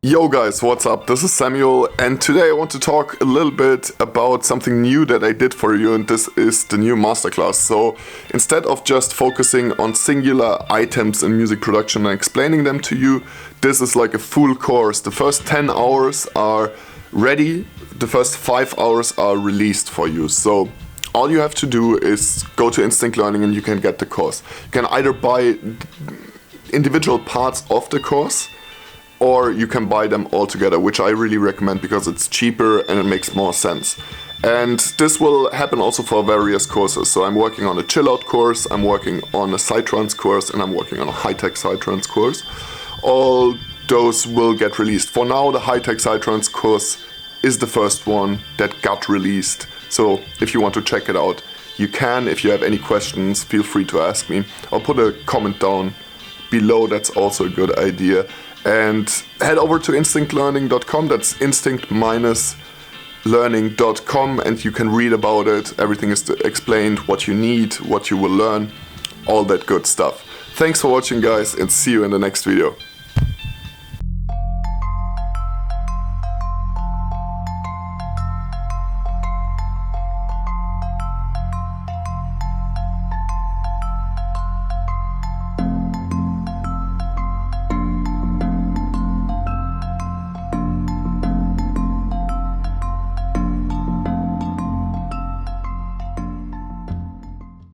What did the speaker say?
Yo guys, what's up? This is Samuel, and today I want to talk a little bit about something new that I did for you, and this is the new masterclass. So instead of just focusing on singular items in music production and explaining them to you, this is like a full course. The first 10 hours are ready, the first 5 hours are released for you. So all you have to do is go to Instinct Learning and you can get the course. You can either buy individual parts of the course, or you can buy them all together, which I really recommend because it's cheaper and it makes more sense. And this will happen also for various courses. So I'm working on a chill out course, I'm working on a sidetrance course, and I'm working on a high-tech sidetrance course. All those will get released. For now, the high-tech sidetrance course is the first one that got released. So if you want to check it out, you can. If you have any questions, feel free to ask me. I'll put a comment down below, that's also a good idea. And head over to instinctlearning.com, that's instinct-learning.com, and you can read about it. Everything is explained, what you need, what you will learn, all that good stuff. Thanks for watching guys, and see you in the next video.